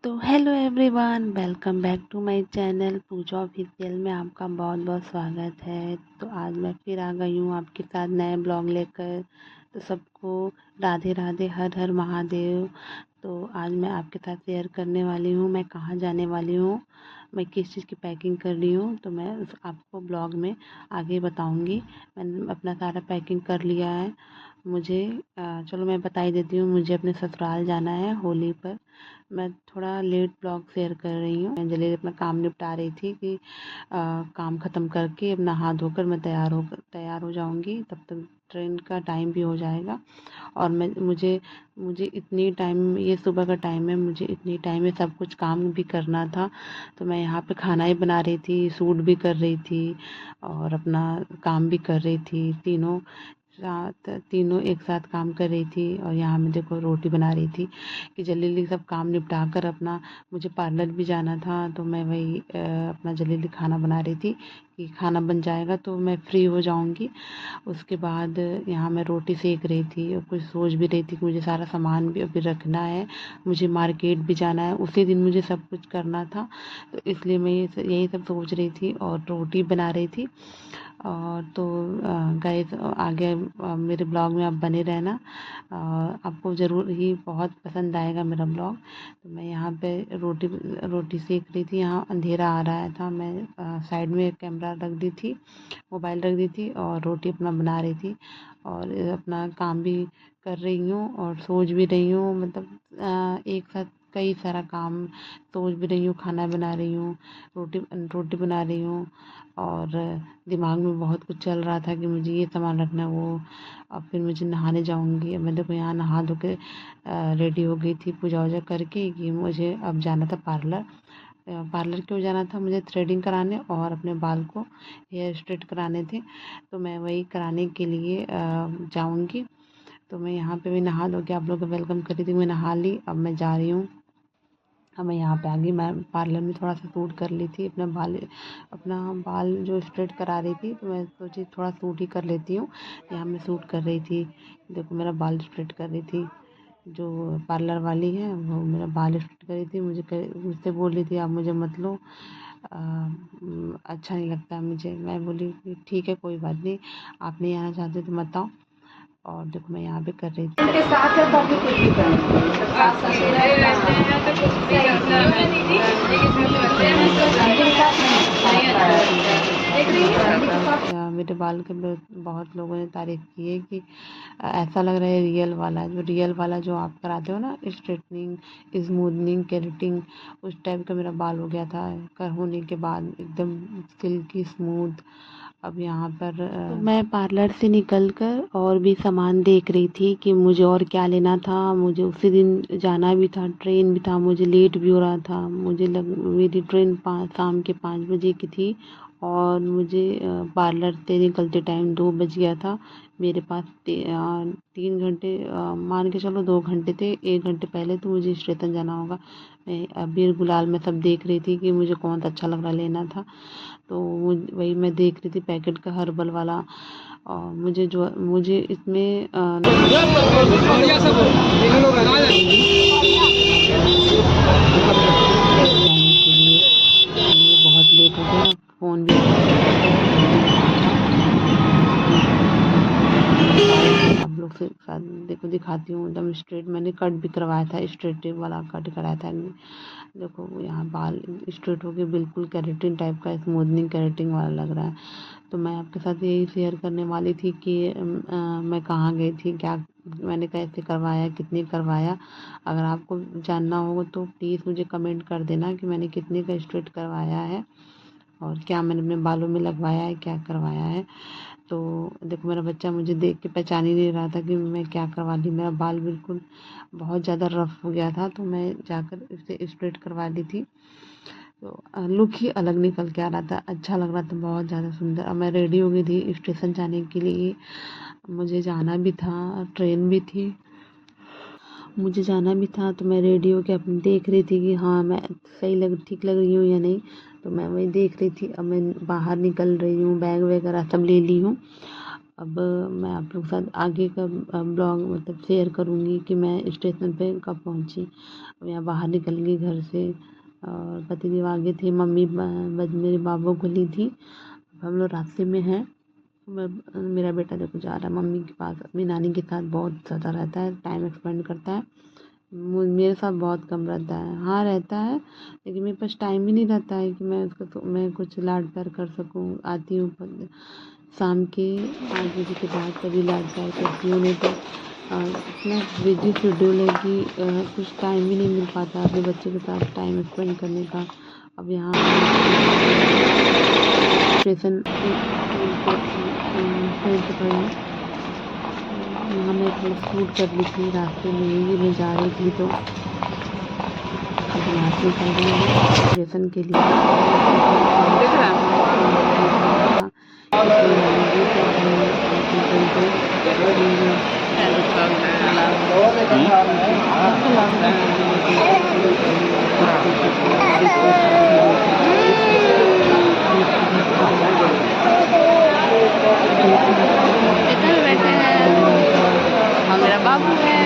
तो hello everyone, welcome back to my channel Pooja official में आपका बहुत बहुत स्वागत है। तो आज मैं फिर आ गई हूँ आपके साथ नए ब्लॉग लेकर। तो सबको राधे राधे, हर हर महादेव। तो आज मैं आपके साथ शेयर करने वाली हूँ मैं कहाँ जाने वाली हूँ, मैं किस चीज़ की पैकिंग कर रही हूँ। तो मैं आपको ब्लॉग में आगे बताऊँगी। मैंने अपना सारा पैकिंग कर लिया है। मुझे चलो मैं बता ही देती हूँ। मुझे अपने ससुराल जाना है होली पर। मैं थोड़ा लेट ब्लॉग शेयर कर रही हूँ। मैं जल्दी अपना काम निपटा रही थी कि काम ख़त्म करके अब नहा धोकर मैं तैयार हो जाऊँगी। तब तक ट्रेन का टाइम भी हो जाएगा। और मैं मुझे मुझे इतनी टाइम, ये सुबह का टाइम है, मुझे इतनी टाइम में सब कुछ काम भी करना था। तो मैं यहाँ पे खाना ही बना रही थी, सूट भी कर रही थी और अपना काम भी कर रही थी। तीनों एक साथ काम कर रही थी। और यहाँ मैं देखो रोटी बना रही थी कि जल्दी जल्दी सब काम निपटा कर अपना, मुझे पार्लर भी जाना था। तो मैं वही अपना जल्दी जल्दी खाना बना रही थी कि खाना बन जाएगा तो मैं फ्री हो जाऊँगी। उसके बाद यहाँ मैं रोटी सेक रही थी और कुछ सोच भी रही थी कि मुझे सारा सामान भी अभी रखना है, मुझे मार्केट भी जाना है, उसी दिन मुझे सब कुछ करना था। तो इसलिए मैं यही सब सोच रही थी और रोटी बना रही थी। और तो गाइस, आगे मेरे ब्लॉग में आप बने रहना। आपको ज़रूर ही बहुत पसंद आएगा मेरा ब्लॉग। तो मैं यहाँ पे रोटी रोटी सेक रही थी। यहाँ अंधेरा आ रहा था। मैं साइड में कैमरा रख दी थी, मोबाइल रख दी थी और रोटी अपना बना रही थी और अपना काम भी कर रही हूँ और सोच भी रही हूँ। मतलब एक साथ कई सारा काम, सोच भी रही हूँ, खाना बना रही हूँ, रोटी रोटी बना रही हूँ और दिमाग में बहुत कुछ चल रहा था कि मुझे ये सामान रखना है वो। अब फिर मुझे नहाने जाऊँगी। अब मैं देखो यहाँ नहा धो के रेडी हो गई थी पूजा वूजा करके कि मुझे अब जाना था पार्लर। पार्लर क्यों जाना था, मुझे थ्रेडिंग कराने और अपने बाल को हेयर स्ट्रेट कराने थे। तो मैं वही कराने के लिए जाऊँगी। तो मैं यहाँ पे भी नहा धो के आप लोग को वेलकम कर रही थी। मैं नहा ली, अब मैं जा रही हूँ। अब मैं यहाँ पे आ गई। मैं पार्लर में थोड़ा सा सूट कर ली थी, अपना बाल जो स्ट्रेट करा रही थी। तो मैं सोची थोड़ा सूट ही कर लेती हूँ। यहाँ मैं सूट कर रही थी, देखो मेरा बाल स्ट्रेट कर रही थी। जो पार्लर वाली है वो मेरा बाल स्ट्रेट कर रही थी। मुझसे बोल रही थी आप मुझे मत लो, अच्छा नहीं लगता है मुझे। मैं बोली कि ठीक है कोई बात नहीं, आप नहीं आना चाहते तो मत आओ। और देखो मैं यहाँ पे कर रही थी। के साथ है तभी कुछ भी करना है। सब साथ साथ रहते हैं तो कुछ भी करना है। फैमिली के साथ नहीं देख रही है फैमिली के साथ। मेरे बाल के बहुत लोगों ने तारीफ की है कि ऐसा लग रहा है रियल वाला जो आप कराते हो ना, स्ट्रेटनिंग, स्मूदनिंग, केराटिन, उस टाइप का मेरा बाल हो गया था कर होने के बाद, एकदम सिल्की स्मूथ। अब यहाँ पर तो मैं पार्लर से निकल कर और भी सामान देख रही थी कि मुझे और क्या लेना था। मुझे उसी दिन जाना भी था, ट्रेन भी था, मुझे लेट भी हो रहा था। मेरी ट्रेन शाम के 5 बजे की थी और मुझे पार्लर से निकलते टाइम 2 बज गया था। मेरे पास 3 घंटे, मान के चलो 2 घंटे थे। 1 घंटे पहले तो मुझे स्टेशन जाना होगा। मैं अबीर गुलाल में सब देख रही थी कि मुझे कौन सा अच्छा लग रहा लेना था। तो वही मैं देख रही थी पैकेट का हर्बल वाला। और मुझे इसमें जाने के लिए बहुत लेट हो गया। फ़ोन भी आप लोग से साथ देखो दिखाती हूँ। एकदम स्ट्रेट मैंने कट भी करवाया था, स्ट्रेट वाला कट कराया था। देखो यहाँ बाल स्ट्रेट हो के बिल्कुल केराटिन टाइप का, स्मूदनिंग केराटिन वाला लग रहा है। तो मैं आपके साथ यही शेयर करने वाली थी कि मैं कहाँ गई थी, क्या मैंने कैसे करवाया, कितने करवाया। अगर आपको जानना होगा तो प्लीज़ मुझे कमेंट कर देना कि मैंने कितने का स्ट्रेट करवाया है और क्या मैंने अपने बालों में लगवाया है, क्या करवाया है। तो देखो मेरा बच्चा मुझे देख के पहचान ही नहीं रहा था कि मैं क्या करवा ली। मेरा बाल बिल्कुल बहुत ज़्यादा रफ हो गया था तो मैं जाकर इसे स्ट्रेट करवा ली थी। तो लुक ही अलग निकल के आ रहा था, अच्छा लग रहा था, बहुत ज़्यादा सुंदर। अब मैं रेडी हो गई थी स्टेशन जाने के लिए। मुझे जाना भी था, ट्रेन भी थी, मुझे जाना भी था। तो मैं रेडी होके अपनी देख रही थी कि हाँ मैं ठीक लग रही हूँ या नहीं। तो मैं वही देख रही थी। अब मैं बाहर निकल रही हूँ, बैग वगैरह सब ले ली हूँ अब मैं आप लोग के साथ आगे का ब्लॉग मतलब शेयर करूँगी कि मैं स्टेशन पे कब पहुँची। अब यहाँ बाहर निकल गई घर से और पतिदेव आगे थे, मम्मी मेरे बाबू को ली थी। अब हम लोग रास्ते में हैं। मेरा बेटा देखो जा रहा है मम्मी के पास, अपनी नानी के साथ बहुत ज़्यादा रहता है, टाइम स्पेंड करता है। मेरे साथ बहुत कम रहता है। हाँ रहता है, लेकिन मेरे पास टाइम ही नहीं रहता है कि मैं कुछ लाड प्यार कर सकूँ। आती हूँ शाम के 5 बजे के बाद कभी लाड प्यार करती हूँ, नहीं तो इतना बिजी शेड्यूल है कि कुछ टाइम ही नहीं मिल पाता अपने बच्चे के साथ टाइम स्पेंड करने का। अब यहाँ स्टेशन ट्रेन पकड़ी, यहाँ मैं थोड़ा शूट कर ली थी रास्ते में ही मैं जा रही थी। तो अब यहाँ से निकल रही हूँ स्टेशन के लिए। देख रहा इधर बैठे हैं और मेरा बाबू है।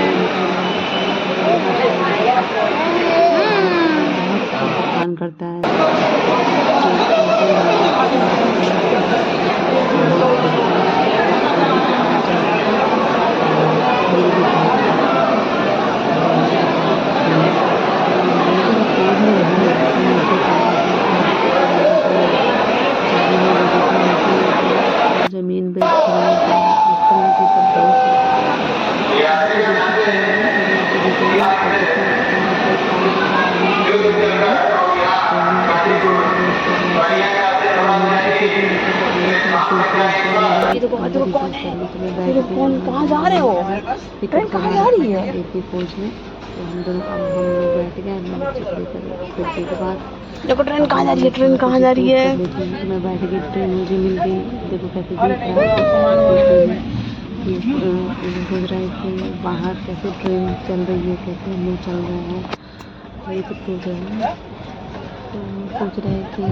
बहुत परेशान करता है। जमीन पे कौन है? कौन कहाँ जा रहे हो? ट्रेन कहाँ जा रही है? पहुँचने तो हम लोग बैठ गए। मैं बच्चे को लेकर खिड़की के पास। देखो ट्रेन कहाँ जा रही है? ट्रेन कहाँ जा रही है? मैं बैठ गई, ट्रेन मुझे मिल गई। देखो कैसे देख रहा है, सोच रहा है कि बाहर कैसे ट्रेन चल रही है, कैसे हम लोग चल रहे हैं, वही सब सोच रहे हैं। तो सोच रहे हैं कि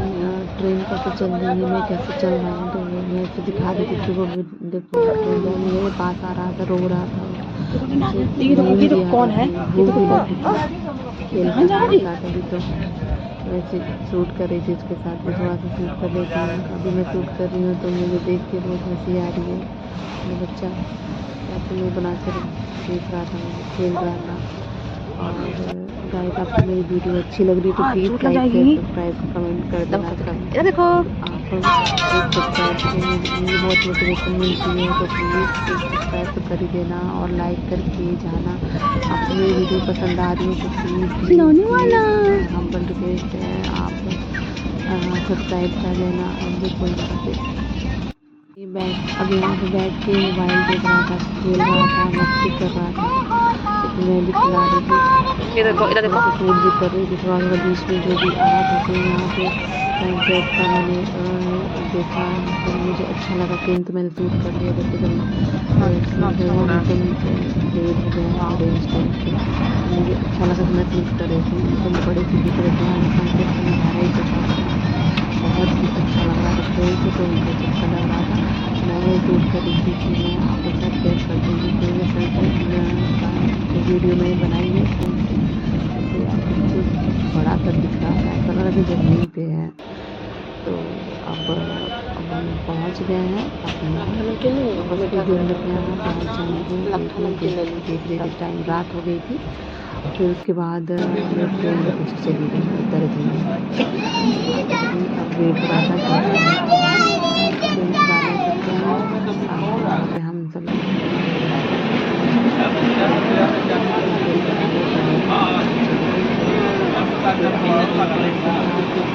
ट्रेन कैसे चल रही है, मैं कैसे चल रहा हूँ। तो मैं ऐसे दिखा देती थी वो, देखो ट्रेन मेरे पास आ रहा था, रो रहा था। ये तो कौन है? ये तो कौन कहाँ जा रही है? तो वैसे शूट कर रही थी उसके साथ में, थोड़ा सा शूट कर लेती हूँ। अभी मैं शूट कर रही हूँ तो मुझे देख के बहुत हंसी आ रही है। मेरा बच्चा ऐसे मुँह बना कर देख रहा था, खेल रहा था। और गाइस आपको मेरी वीडियो अच्छी लग रही है तो please like share subscribe comment कर देना। ये देखो आप एक सब्सक्राइब से मुझे बहुत मोटिवेशन मिलती है, तो प्लीज़ एक सब्सक्राइब तो कर ही देना और लाइक करके जाना। आपको मेरी वीडियो पसंद आ रही है तो प्लीज़ हम्बल रिक्वेस्ट है, आप सब्सक्राइब कर देना। और देखो यहाँ पे अब यहाँ पे बैठ के मोबाइल देख रहा था, खेल रहा था, मस्ती कर रहा था। तो मैं भी खिला रही थी, ये देखो इधर देखो शूट भी कर रही थी। थोड़ा थोड़ा बीच में जो भी आ रहा था तो यहाँ पे टाइम का मैंने देखा तो मुझे अच्छा लगा। फिर तो मैंने शूट कर लिया। जैसे जब लेट हो गया ऑरेंज टाइम के, मुझे अच्छा लगा कि मैं शूट कर रही थी। एकदम बड़े से दिख रहे थे, बहुत ही अच्छा लग रहा था। ट्रेन से तो बहुत अच्छा लग रहा था। मैं शूट कर रही थी कि मैं आपके साथ शेयर कर दूँगी कि मैं वीडियो मैंने बनाई है। तो आपको कुछ बड़ा सा दिख रहा था, ऐसा लग रहा था ज़मीन पे है। तो अब हम पहुँच गए हैं अपने वीडियो में यहाँ पहुँच जाएंगे। देख रहे थे टाइम रात हो गई थी। फिर उसके बाद ट्रेन में पीछे चली गई, उतर गई। अब वेट हो रहा था ट्रेन के बारे में हम सब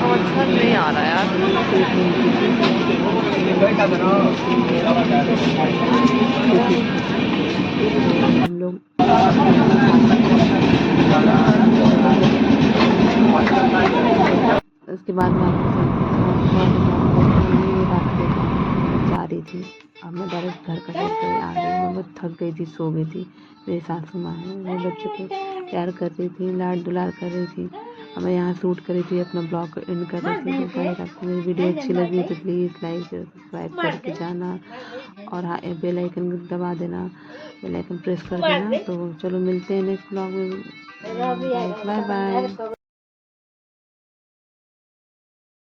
अच्छा नहीं आ रहा यार। हम लोग उसके बाद में रास्ते जा रही थी। अब मैं डायरेक्ट घर का आ गई। मैं बहुत थक गई थी, सो गई थी। मेरी सासू माँ है, मेरे बच्चे को प्यार कर रही थी, लाड दुलार कर रही थी। अब मैं यहाँ शूट करी थी, अपना ब्लॉग को एंड कर रही थी। तो अगर आपको मेरी वीडियो अच्छी लगी तो प्लीज़ लाइक सब्सक्राइब करके जाना, और हाँ बेल आइकन दबा देना, बेल आइकन प्रेस कर देना। तो चलो मिलते हैं नेक्स्ट ब्लॉग में। Bye bye.